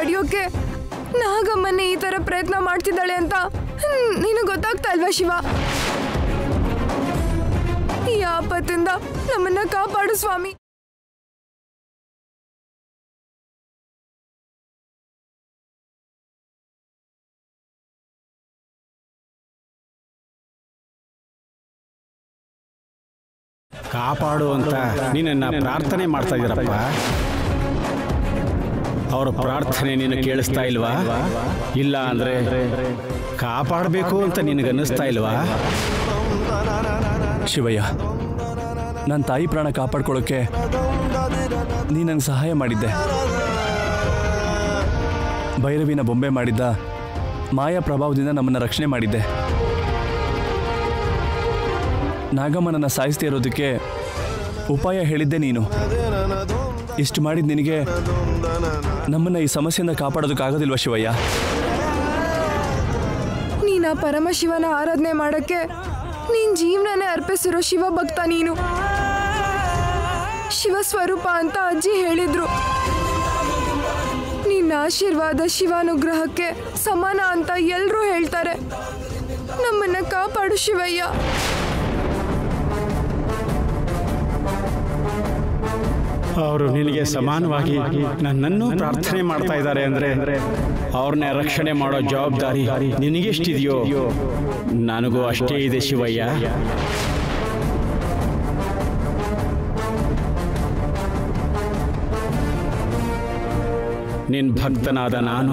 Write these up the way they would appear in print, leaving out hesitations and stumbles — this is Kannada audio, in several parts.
ತಡೆಯೋಕೆ ನಾಗಮ್ಮನ್ನೇ ಈ ತರ ಪ್ರಯತ್ನ ಮಾಡ್ತಿದ್ದಾಳೆ ಅಂತ ನಿನಗೆ ಗೊತ್ತಾಗ್ತಾ ಇಲ್ವಾ ಶಿವ? ಈ ಆಪತ್ತಿಂದ ನಮ್ಮನ್ನ ಕಾಪಾಡು ಸ್ವಾಮಿ. ಕಾಪಾಡು ಅಂತ ನಿನ್ನ ಪ್ರಾರ್ಥನೆ ಮಾಡ್ತಾ ಇದ್ದೀರಪ್ಪ. ಅವರ ಪ್ರಾರ್ಥನೆ ನೀನು ಕೇಳಿಸ್ತಾ ಇಲ್ವಾ? ಇಲ್ಲ ಅಂದ್ರೆ ಕಾಪಾಡಬೇಕು ಅಂತ ನಿನಗನ್ನಿಸ್ತಾ ಇಲ್ವಾ? ಶಿವಯ್ಯ, ನನ್ನ ತಾಯಿ ಪ್ರಾಣ ಕಾಪಾಡ್ಕೊಳ್ಳೋಕೆ ನೀ ನನಗೆ ಸಹಾಯ ಮಾಡಿದ್ದೆ. ಭೈರವಿನ ಬೊಂಬೆ ಮಾಡಿದ್ದ ಮಾಯಾ ಪ್ರಭಾವದಿಂದ ನಮ್ಮನ್ನು ರಕ್ಷಣೆ ಮಾಡಿದ್ದೆ. ನಾಗಮ್ಮನನ್ನು ಸಾಯಿಸ್ದೇ ಇರೋದಕ್ಕೆ ಉಪಾಯ ಹೇಳಿದ್ದೆ ನೀನು. ಇಷ್ಟು ಮಾಡಿದ ನಿನಗೆ ನಮ್ಮನ್ನು ಈ ಸಮಸ್ಯೆಯಿಂದ ಕಾಪಾಡೋದಕ್ಕಾಗೋದಿಲ್ವ ಶಿವಯ್ಯ? ನೀನ ಪರಮಶಿವನ ಆರಾಧನೆ ಮಾಡಕ್ಕೆ ನೀನ್ ಜೀವನನೇ ಅರ್ಪಿಸಿರೋ ಶಿವ ಭಕ್ತ ನೀನು. ಶಿವ ಸ್ವರೂಪ ಅಂತ ಅಜ್ಜಿ ಹೇಳಿದ್ರು. ನಿನ್ನ ಆಶೀರ್ವಾದ ಶಿವಾನುಗ್ರಹಕ್ಕೆ ಸಮಾನ ಅಂತ ಎಲ್ರೂ ಹೇಳ್ತಾರೆ. ನಮ್ಮನ್ನ ಕಾಪಾಡು ಶಿವಯ್ಯ. ಅವರು ನಿನಗೆ ಸಮಾನವಾಗಿ ನನ್ನನ್ನು ಪ್ರಾರ್ಥನೆ ಮಾಡ್ತಾ ಇದ್ದಾರೆ ಅಂದ್ರೆ ಅವ್ರನ್ನ ರಕ್ಷಣೆ ಮಾಡೋ ಜವಾಬ್ದಾರಿ ನಿನಗೆಷ್ಟಿದೆಯೋ ನನಗೂ ಅಷ್ಟೇ ಇದೆ ಶಿವಯ್ಯ. ನಿನ್ನ ಭಕ್ತನಾದ ನಾನು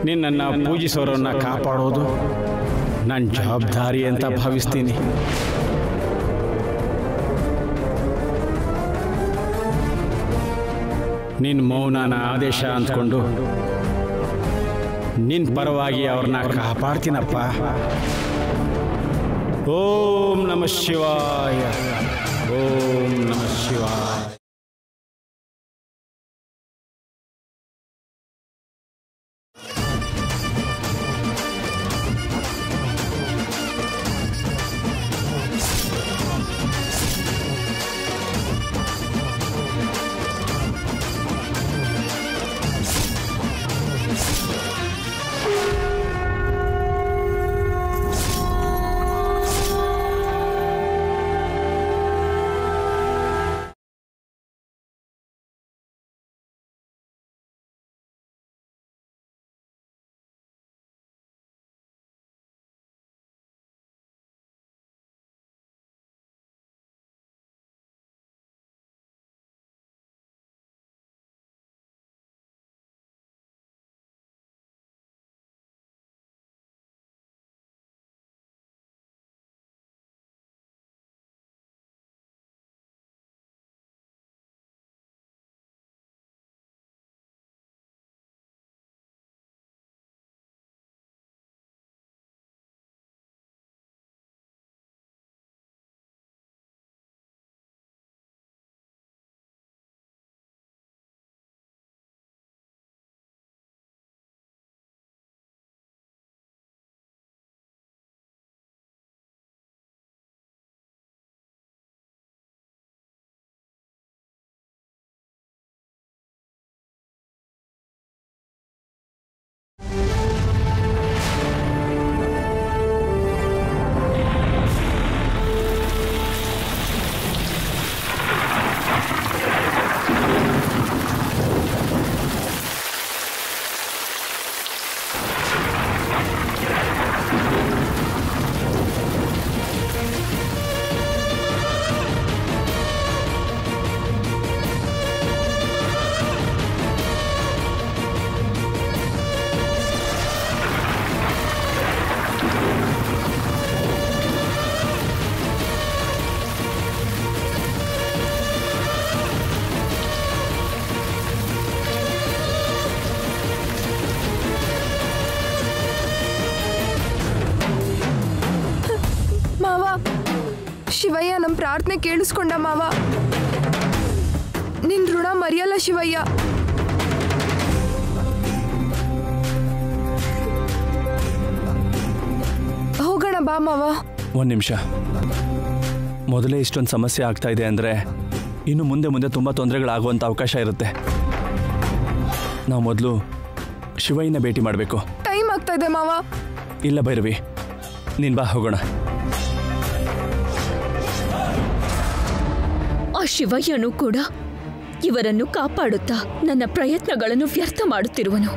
ನಿನ್ನನ್ನು ಪೂಜಿಸೋರನ್ನ ಕಾಪಾಡೋದು ನನ್ನ ಜವಾಬ್ದಾರಿ ಅಂತ ಭಾವಿಸ್ತೀನಿ. ನಿನ್ನ ಮೌನನ ಆದೇಶ ಅಂದ್ಕೊಂಡು ನಿನ್ನ ಪರವಾಗಿ ಅವ್ರನ್ನ ಕಾಪಾಡ್ತೀನಪ್ಪ. ಓಂ ನಮಃ ಶಿವಾಯ, ಓಂ ನಮಃ ಶಿವಾಯ. ಶಿವಯ್ಯ, ನಮ್ಮ ಪ್ರಾರ್ಥನೆ ಕೇಳಿಸ್ಕೊಂಡ ಮಾವ. ನಿನ್ ಋಣ ಮರೆಯಲ್ಲ ಶಿವಯ್ಯ. ಹೋಗೋಣ ಬಾ ಮಾವ. ಒಂದು ನಿಮಿಷ. ಮೊದಲೇ ಇಷ್ಟೊಂದು ಸಮಸ್ಯೆ ಆಗ್ತಾ ಇದೆ ಅಂದರೆ ಇನ್ನು ಮುಂದೆ ಮುಂದೆ ತುಂಬ ತೊಂದರೆಗಳಾಗುವಂಥ ಅವಕಾಶ ಇರುತ್ತೆ. ನಾವು ಮೊದಲು ಶಿವಯ್ಯನ ಭೇಟಿ ಮಾಡಬೇಕು. ಟೈಮ್ ಆಗ್ತಾ ಇದೆ ಮಾವ. ಇಲ್ಲ ಭೈರವಿ, ನೀನು ಬಾ ಹೋಗೋಣ. ಆ ಶಿವಯ್ಯನು ಕೂಡ ಇವರನ್ನು ಕಾಪಾಡುತ್ತಾ ನನ್ನ ಪ್ರಯತ್ನಗಳನ್ನು ವ್ಯರ್ಥ ಮಾಡುತ್ತಿರುವನು.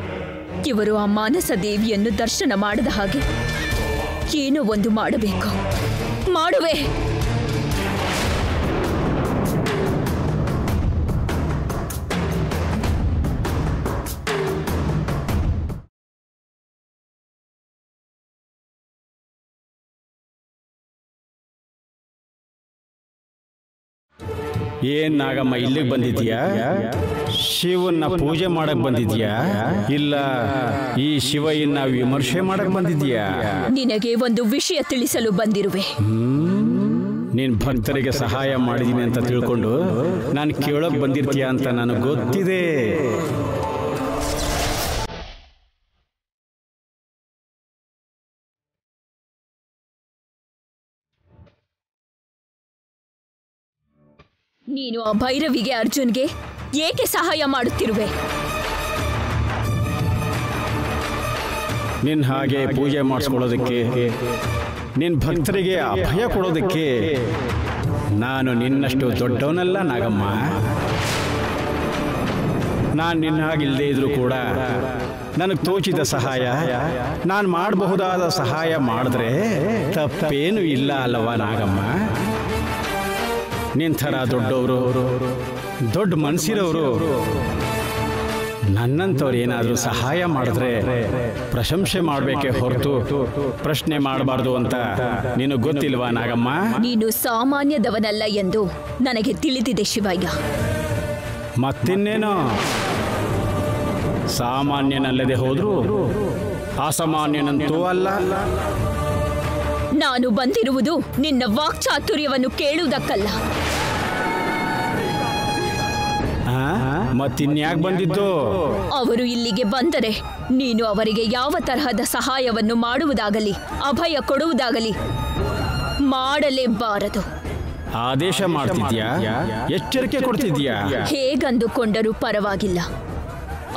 ಇವರು ಆ ಮಾನಸ ದೇವಿಯನ್ನು ದರ್ಶನ ಮಾಡದ ಹಾಗೆ ಏನೋ ಒಂದು ಮಾಡಬೇಕು. ಮಾಡುವೆ. ಏನ್ ನಾಗಮ್ಮ ಇಲ್ಲಿಗೆ ಬಂದಿದ್ಯಾ? ಶಿವನ್ನ ಪೂಜೆ ಮಾಡಕ್ ಬಂದಿದ್ಯಾ ಇಲ್ಲ ಈ ಶಿವಯ್ಯನ ವಿಮರ್ಶೆ ಮಾಡಕ್ ಬಂದಿದ್ಯಾ? ನಿನಗೆ ಒಂದು ವಿಷಯ ತಿಳಿಸಲು ಬಂದಿರುವೆ. ನೀನ್ ಭಕ್ತರಿಗೆ ಸಹಾಯ ಮಾಡಿದೀನಿ ಅಂತ ತಿಳ್ಕೊಂಡು ನಾನು ಕೇಳೋಕ್ ಬಂದಿರ್ತೀಯ ಅಂತ ನನಗೆ ಗೊತ್ತಿದೆ. ನೀನು ಆ ಭೈರವಿಗೆ ಅರ್ಜುನ್ಗೆ ಏಕೆ ಸಹಾಯ ಮಾಡುತ್ತಿರುವೆ? ನಿನ್ ಹಾಗೆ ಪೂಜೆ ಮಾಡಿಸ್ಕೊಳ್ಳೋದಕ್ಕೆ, ನಿನ್ ಭಕ್ತರಿಗೆ ಅಭಯ ಕೊಡೋದಕ್ಕೆ ನಾನು ನಿನ್ನಷ್ಟು ದೊಡ್ಡವನಲ್ಲ ನಾಗಮ್ಮ. ನಾನು ನಿನ್ನ ಹಾಗಿಲ್ಲದೆ ಇದ್ರೂ ಕೂಡ ನನಗೆ ತೋಚಿದ ಸಹಾಯ, ನಾನು ಮಾಡಬಹುದಾದ ಸಹಾಯ ಮಾಡಿದ್ರೆ ತಪ್ಪೇನು ಇಲ್ಲ ಅಲ್ಲವಾ ನಾಗಮ್ಮ? ನಿನ್ ಥರ ದೊಡ್ಡವರು, ದೊಡ್ಡ ಮನಸ್ಸಿರೋರು ನನ್ನಂಥವ್ರು ಏನಾದರೂ ಸಹಾಯ ಮಾಡಿದ್ರೆ ಪ್ರಶಂಸೆ ಮಾಡಬೇಕೆ ಹೊರತು ಪ್ರಶ್ನೆ ಮಾಡಬಾರ್ದು ಅಂತ ನೀನು ಗೊತ್ತಿಲ್ವಾ ನಾಗಮ್ಮ? ನೀನು ಸಾಮಾನ್ಯದವನಲ್ಲ ಎಂದು ನನಗೆ ತಿಳಿದಿದೆ ಶಿವಯ್ಯ. ಮತ್ತಿನ್ನೇನೋ, ಸಾಮಾನ್ಯನಲ್ಲದೆ ಹೋದ್ರು ಅಸಾಮಾನ್ಯನಂತೂ ಅಲ್ಲ. ನಾನು ಬಂದಿರುವುದು ನಿನ್ನ ವಾಕ್ಚಾತುರ್ಯವನ್ನು ಕೇಳುವುದಕ್ಕಲ್ಲ. ಮತ್ತಿನ್ಯಾಕೆ ಬಂದಿದ್ದು? ಅವರು ಇಲ್ಲಿಗೆ ಬಂದರೆ ನೀನು ಅವರಿಗೆ ಯಾವ ತರಹದ ಸಹಾಯವನ್ನು ಮಾಡುವುದಾಗಲಿ, ಅಭಯ ಕೊಡುವುದಾಗಲಿ ಮಾಡಲೇಬಾರದು. ಆದೇಶ ಮಾಡ್ತಿದ್ಯಾ? ಎಚ್ಚರಿಕೆ ಕೊಡ್ತಿದ್ಯಾ? ಹೇಗಂದುಕೊಂಡರೂ ಪರವಾಗಿಲ್ಲ.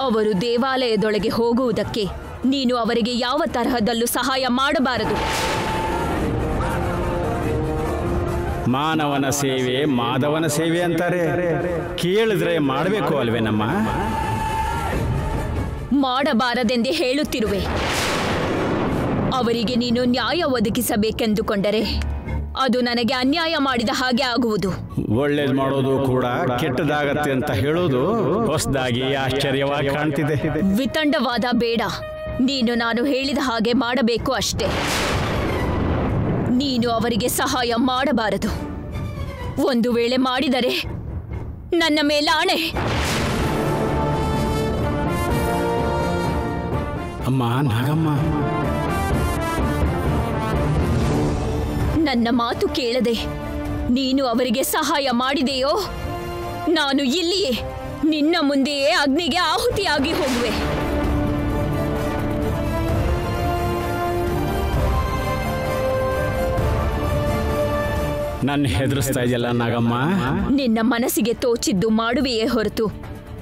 ಅವರು ದೇವಾಲಯದೊಳಗೆ ಹೋಗುವುದಕ್ಕೆ ನೀನು ಅವರಿಗೆ ಯಾವ ತರಹದಲ್ಲೂ ಸಹಾಯ ಮಾಡಬಾರದು. ಮಾನವನ ಸೇವೆ ಮಾಧವನ ಸೇವೆ ಅಂತಾರೆ. ಕೇಳಿದ್ರೆ ಮಾಡಬೇಕು ಅಲ್ವೇನಮ್ಮ? ಮಾಡಬಾರದೆಂದೇ ಹೇಳುತ್ತಿರುವೆ. ಅವರಿಗೆ ನೀನು ನ್ಯಾಯ ಒದಗಿಸಬೇಕೆಂದುಕೊಂಡರೆ ಅದು ನನಗೆ ಅನ್ಯಾಯ ಮಾಡಿದ ಹಾಗೆ ಆಗುವುದು. ಒಳ್ಳೇದು ಮಾಡೋದು ಕೂಡ ಕೆಟ್ಟದಾಗತ್ತೆ ಅಂತ ಹೇಳೋದು ಹೊಸದಾಗಿ ಆಶ್ಚರ್ಯವಾಗಿ ಕಾಣ್ತಿದೆ. ವಿತಂಡವಾದ ಬೇಡ. ನೀನು ನಾನು ಹೇಳಿದ ಹಾಗೆ ಮಾಡಬೇಕು ಅಷ್ಟೇ. ನೀನು ಅವರಿಗೆ ಸಹಾಯ ಮಾಡಬಾರದು. ಒಂದು ವೇಳೆ ಮಾಡಿದರೆ ನನ್ನ ಮೇಲೆ ಆಣೆ. ಅಮ್ಮ ನಾಗಮ್ಮ, ನನ್ನ ಮಾತು ಕೇಳದೆ ನೀನು ಅವರಿಗೆ ಸಹಾಯ ಮಾಡಿದೆಯೋ ನಾನು ಇಲ್ಲಿಯೇ ನಿನ್ನ ಮುಂದೆಯೇ ಅಗ್ನಿಗೆ ಆಹುತಿಯಾಗಿ ಹೋಗುವೆ. ನನ್ನ ಹೆದರಿಸ್ತಾ ಇದೆಯಲ್ಲ ನಾಗಮ್ಮ? ನಿನ್ನ ಮನಸ್ಸಿಗೆ ತೋಚಿದ್ದು ಮಾಡುವೆಯೇ ಹೊರತು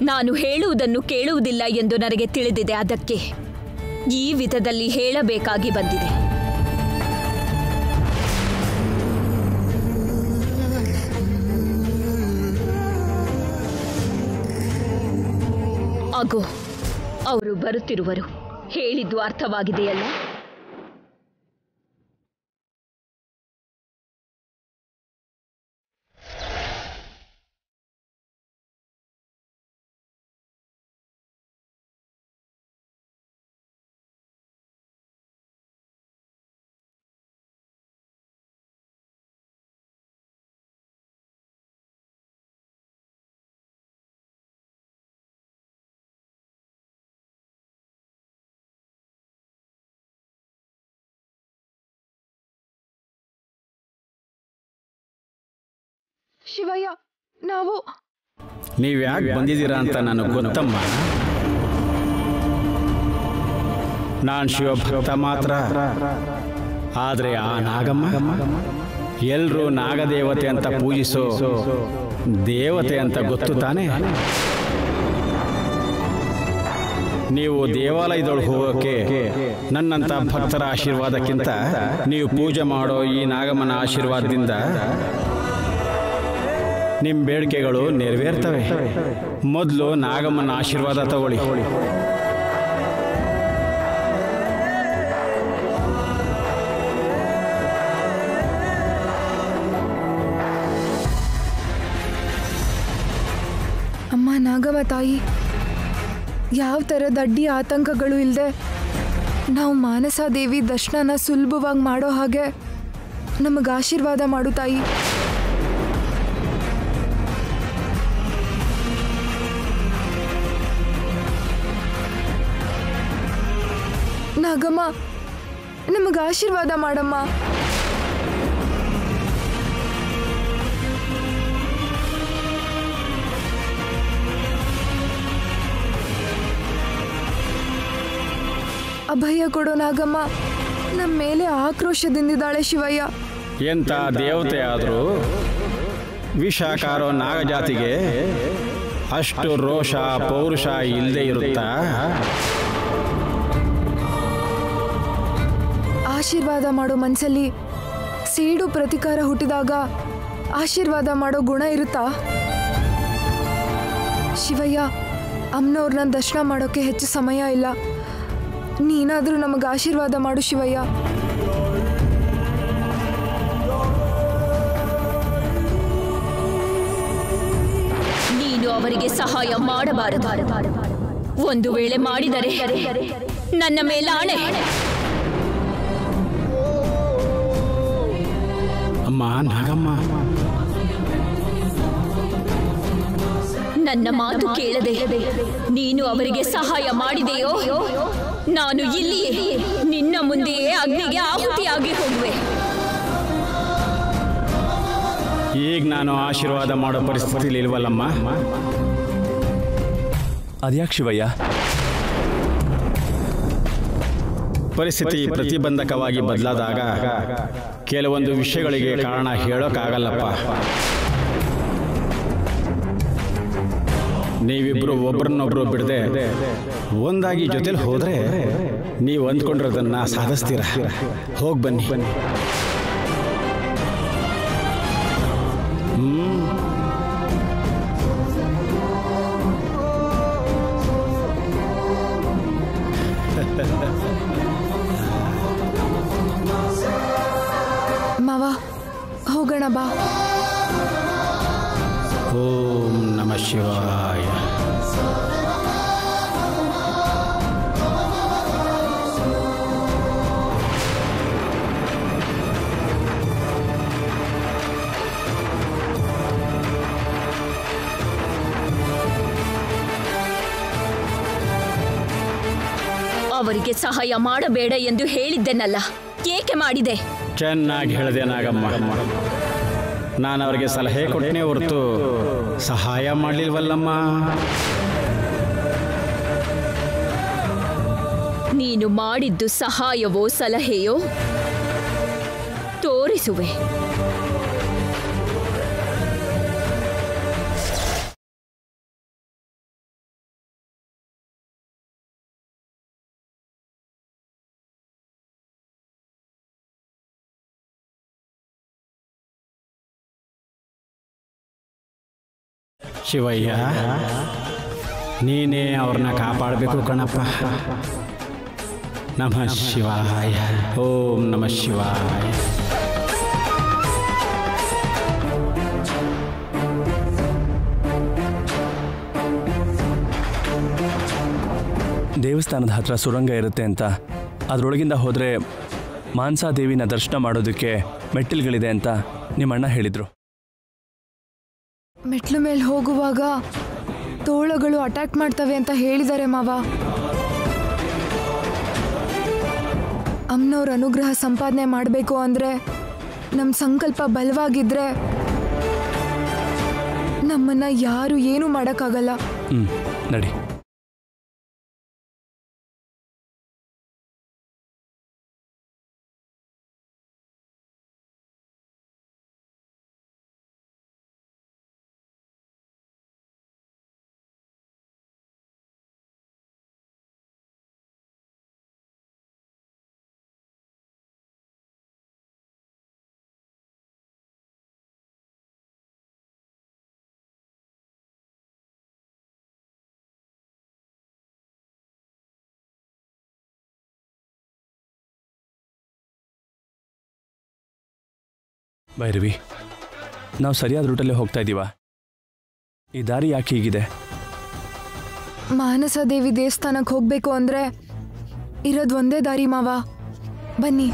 ನಾನು ಹೇಳುವುದನ್ನು ಕೇಳುವುದಿಲ್ಲ ಎಂದು ನನಗೆ ತಿಳಿದಿದೆ. ಅದಕ್ಕೆ ಈ ವಿಧದಲ್ಲಿ ಹೇಳಬೇಕಾಗಿ ಬಂದಿದೆ. ಆಗೋ, ಅವರು ಬರುತ್ತಿರುವರು. ಹೇಳಿದ್ದು ಅರ್ಥವಾಗಿದೆಯಲ್ಲ? ಶಿವಯ್ಯ, ನೀವ್ಯಾಕೆ ಬಂದಿದ್ದೀರಾ ಅಂತ ನನಗೆ ಗೊತ್ತಮ್ಮ. ನಾನು ಶಿವಭಕ್ತ ಮಾತ್ರ. ಆದರೆ ಆ ನಾಗಮ್ಮ ಎಲ್ಲರೂ ನಾಗದೇವತೆ ಅಂತ ಪೂಜಿಸೋ ದೇವತೆ ಅಂತ ಗೊತ್ತು ತಾನೆ? ನೀವು ದೇವಾಲಯದೊಳಗೆ ಹೋಗೋಕ್ಕೆ ನನ್ನಂಥ ಭಕ್ತರ ಆಶೀರ್ವಾದಕ್ಕಿಂತ ನೀವು ಪೂಜೆ ಮಾಡೋ ಈ ನಾಗಮ್ಮನ ಆಶೀರ್ವಾದದಿಂದ ನಿಮ್ಮ ಬೇಡಿಕೆಗಳು ನೆರವೇರ್ತವೆ. ಮೊದಲು ನಾಗಮ್ಮನ ಆಶೀರ್ವಾದ ತಗೊಳ್ಳಿ. ಅಮ್ಮ ನಾಗವ ತಾಯಿ, ಯಾವ ಥರದ ಅಡ್ಡಿ ಆತಂಕಗಳು ಇಲ್ಲದೆ ನಾವು ಮಾನಸಾದೇವಿ ದರ್ಶನನ ಸುಲಭವಾಗಿ ಮಾಡೋ ಹಾಗೆ ನಮಗೆ ಆಶೀರ್ವಾದ ಮಾಡು ತಾಯಿ. ನಾಗಮ್ಮ, ನಮಗೆ ಆಶೀರ್ವಾದ ಮಾಡಮ್ಮ. ಅಭಯ ಕೊಡೋ ನಾಗಮ್ಮ, ನಮ್ಮ ಮೇಲೆ ಆಕ್ರೋಶದಿಂದಿದ್ದಾಳೆ ಶಿವಯ್ಯ. ಎಂಥ ದೇವತೆ ಆದರೂ ವಿಷಕಾರೋ ನಾಗಜಾತಿಗೆ ಅಷ್ಟು ರೋಷ ಪೌರುಷ ಇಲ್ಲದೆ ಇರುತ್ತಾ? ಆಶೀರ್ವಾದ ಮಾಡೋ ಮನಸ್ಸಲ್ಲಿ ಸೇಡು ಪ್ರತಿಕಾರ ಹುಟ್ಟಿದಾಗ ಆಶೀರ್ವಾದ ಮಾಡೋ ಗುಣ ಇರುತ್ತಾ? ಶಿವಯ್ಯ, ಅಮ್ಮನವ್ರನ್ನ ದರ್ಶನ ಮಾಡೋಕ್ಕೆ ಹೆಚ್ಚು ಸಮಯ ಇಲ್ಲ. ನೀನಾದರೂ ನಮಗೆ ಆಶೀರ್ವಾದ ಮಾಡು ಶಿವಯ್ಯ. ನೀನು ಅವರಿಗೆ ಸಹಾಯ ಮಾಡಬಾರದು. ಒಂದು ವೇಳೆ ಮಾಡಿದರೆ ನನ್ನ ಮೇಲೆ ಆಣೆ. ಅಮ್ಮ ನಾಗಮ್ಮ, ನನ್ನ ಮಾತು ಕೇಳದೆ ನೀನು ಅವರಿಗೆ ಸಹಾಯ ಮಾಡಿದೆಯೋ, ನಾನು ಇಲ್ಲಿಯೇ ನಿನ್ನ ಮುಂದೆಯೇ ಅಗ್ನಿಗೆ ಆಹುತಿಯಾಗಿ ಹೋಗುವೆ. ಈಗ ನಾನು ಆಶೀರ್ವಾದ ಮಾಡೋ ಪರಿಸ್ಥಿತಿಲಿ ಇಲ್ವಲ್ಲಮ್ಮ. ಅದ್ಯಾಕೆ ಶಿವಯ್ಯ? ಪರಿಸ್ಥಿತಿ ಪ್ರತಿಬಂಧಕವಾಗಿ ಬದಲಾದಾಗ ಕೆಲವೊಂದು ವಿಷಯಗಳಿಗೆ ಕಾರಣ ಹೇಳೋಕ್ಕಾಗಲ್ಲಪ್ಪ. ನೀವಿಬ್ರು ಒಬ್ರನ್ನೊಬ್ರು ಬಿಡದೆ ಒಂದಾಗಿ ಜೊತೆಲಿ ಹೋದ್ರೆ ನೀವು ಅಂದ್ಕೊಂಡಿರೋದನ್ನ ಸಾಧಿಸ್ತೀರ. ಹೋಗಿ ಬನ್ನಿ. ಮಾವ, ಹೋಗೋಣ ಬಾ. ಓಂ ನಮಃ ಶಿವಾಯ. ಅವರಿಗೆ ಸಹಾಯ ಮಾಡಬೇಡ ಎಂದು ಹೇಳಿದ್ದೆನಲ್ಲ, ಏಕೆ ಮಾಡಿದೆ? ಚೆನ್ನಾಗಿ ಹೇಳಿದೆ ನಾಗಮ್ಮ. ನಾನು ಅವರಿಗೆ ಸಲಹೆ ಕೊಟ್ಟನೆ ಹೊರತು ಸಹಾಯ ಮಾಡಲಿಲ್ವಲ್ಲಮ್ಮ. ನೀನು ಮಾಡಿದ್ದು ಸಹಾಯವೋ ಸಲಹೆಯೋ ತೋರಿಸುವೆ. ಶಿವಯ್ಯ, ನೀನೇ ಅವ್ರನ್ನ ಕಾಪಾಡಬೇಕು ಕಣಪ್ಪ. ನಮಃ ಶಿವಾಯ. ಓಂ ನಮಃ ಶಿವಾಯ. ದೇವಸ್ಥಾನದ ಹತ್ರ ಸುರಂಗ ಇರುತ್ತೆ ಅಂತ ಅದರೊಳಗಿಂದ ಹೋದರೆ ಮಾನಸಾದೇವಿನ ದರ್ಶನ ಮಾಡೋದಕ್ಕೆ ಮೆಟ್ಟಿಲುಗಳಿದೆ ಅಂತ ನಿಮ್ಮಣ್ಣ ಹೇಳಿದರು. ಮೆಟ್ಲು ಮೇಲೆ ಹೋಗುವಾಗ ತೋಳಗಳು ಅಟ್ಯಾಕ್ ಮಾಡ್ತವೆ ಅಂತ ಹೇಳಿದ್ದಾರೆ ಮಾವ. ಅಮ್ಮನವ್ರ ಅನುಗ್ರಹ ಸಂಪಾದನೆ ಮಾಡಬೇಕು ಅಂದರೆ ನಮ್ಮ ಸಂಕಲ್ಪ ಬಲವಾಗಿದ್ರೆ ನಮ್ಮನ್ನ ಯಾರು ಏನೂ ಮಾಡೋಕ್ಕಾಗಲ್ಲ. ನಡಿ. ಭೈರವಿ, ನಾವು ಸರಿಯಾದ ರೂಟಲ್ಲೇ ಹೋಗ್ತಾ ಇದ್ದೀವಾ? ಈ ದಾರಿ ಯಾಕೆ ಹೀಗಿದೆ? ಮಾನಸ ದೇವಿ ದೇವಸ್ಥಾನಕ್ಕೆ ಹೋಗ್ಬೇಕು ಅಂದ್ರೆ ಇರೋದು ಒಂದೇ ದಾರಿ ಮಾವ. ಬನ್ನಿ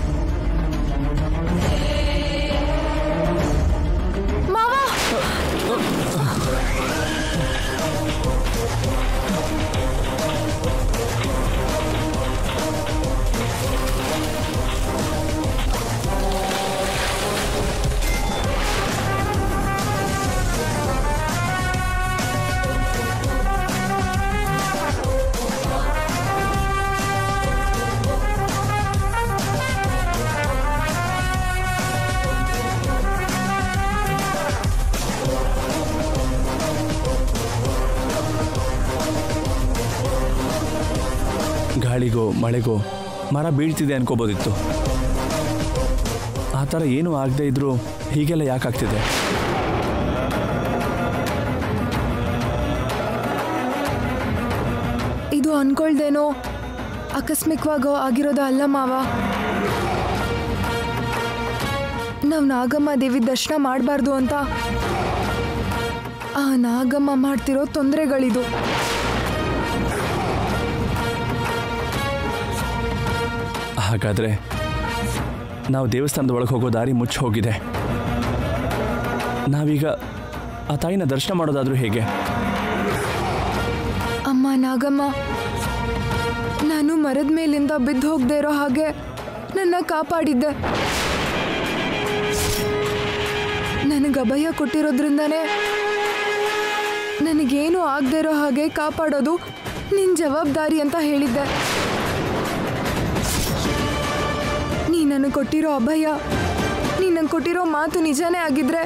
ಮಾವ. ಗಾಳಿಗೋ ಮಳೆಗೋ ಮರ ಬೀಳ್ತಿದೆ ಅನ್ಕೋಬೋದಿತ್ತು. ಆ ಥರ ಏನೂ ಆಗದೆ ಇದ್ರೂ ಹೀಗೆಲ್ಲ ಯಾಕಾಗ್ತಿದೆ? ಇದು ಅನ್ಕೊಳ್ದೇನೋ ಆಕಸ್ಮಿಕವಾಗೋ ಆಗಿರೋದು ಅಲ್ಲ ಮಾವ. ನಾವು ನಾಗಮ್ಮ ದೇವಿ ದರ್ಶನ ಮಾಡಬಾರ್ದು ಅಂತ ಆ ನಾಗಮ್ಮ ಮಾಡ್ತಿರೋ ತೊಂದರೆಗಳಿದು. ಹಾಗಾದರೆ ನಾವು ದೇವಸ್ಥಾನದ ಒಳಗೆ ಹೋಗೋ ದಾರಿ ಮುಚ್ಚಿ ಹೋಗಿದೆ. ನಾವೀಗ ಆ ತಾಯಿನ ದರ್ಶನ ಮಾಡೋದಾದ್ರೂ ಹೇಗೆ? ಅಮ್ಮ ನಾಗಮ್ಮ, ನಾನು ಮರದ ಮೇಲಿಂದ ಬಿದ್ದು ಹೋಗದೆ ಇರೋ ಹಾಗೆ ನನ್ನ ಕಾಪಾಡಿದ್ದೆ. ನನಗೆ ಅಭಯ ಕೊಟ್ಟಿರೋದ್ರಿಂದನೇ ನನಗೇನು ಆಗದೆ ಇರೋ ಹಾಗೆ ಕಾಪಾಡೋದು ನಿನ್ನ ಜವಾಬ್ದಾರಿ ಅಂತ ಹೇಳಿದ್ದೆ. ನೀ ನನಗೆ ಕೊಟ್ಟಿರೋ ಅಭಯ, ನೀ ನಂಗೆ ಕೊಟ್ಟಿರೋ ಮಾತು ನಿಜಾನೇ ಆಗಿದ್ರೆ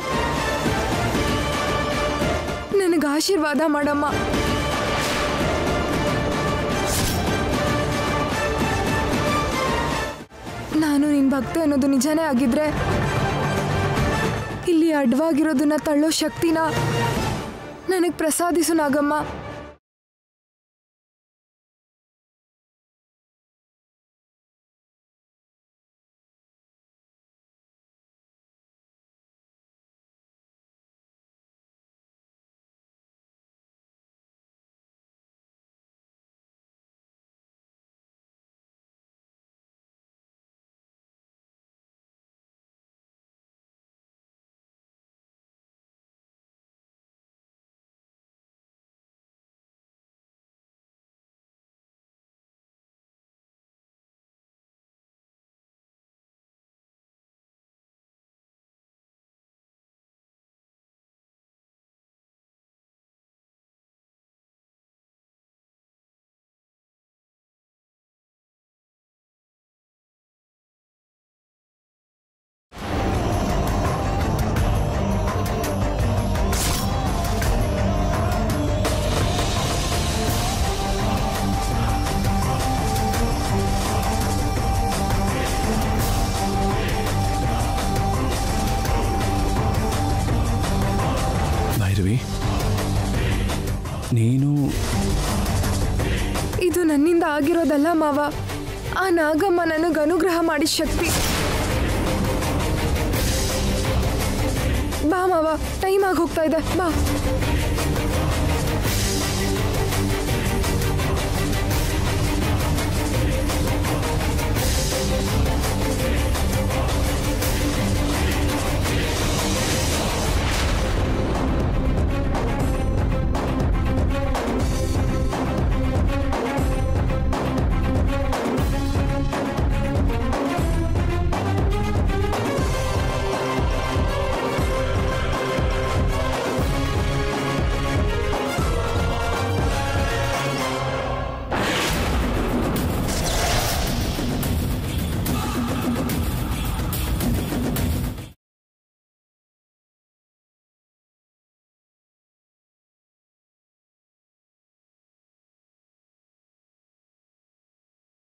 ನನಗೆ ಆಶೀರ್ವಾದ ಮಾಡಮ್ಮ. ನಾನು ನಿನ್ನ ಭಕ್ತೆ ಅನ್ನೋದು ನಿಜಾನೇ ಆಗಿದ್ರೆ ಇಲ್ಲಿ ಅಡ್ವಾಗಿರೋದನ್ನ ತಳ್ಳೋ ಶಕ್ತಿನ ನನಗೆ ಪ್ರಸಾದಿಸು ನಾಗಮ್ಮ. ನೀನು ಇದು ನನ್ನಿಂದ ಆಗಿರೋದಲ್ಲ ಮಾವ. ಆ ನಾಗಮ್ಮ ನನಗೆ ಅನುಗ್ರಹ ಮಾಡಿದ ಶಕ್ತಿ. ಬಾ ಮಾವ, ಟೈಮ್ ಆಗಿ ಹೋಗ್ತಾ ಇದೆ, ಬಾ.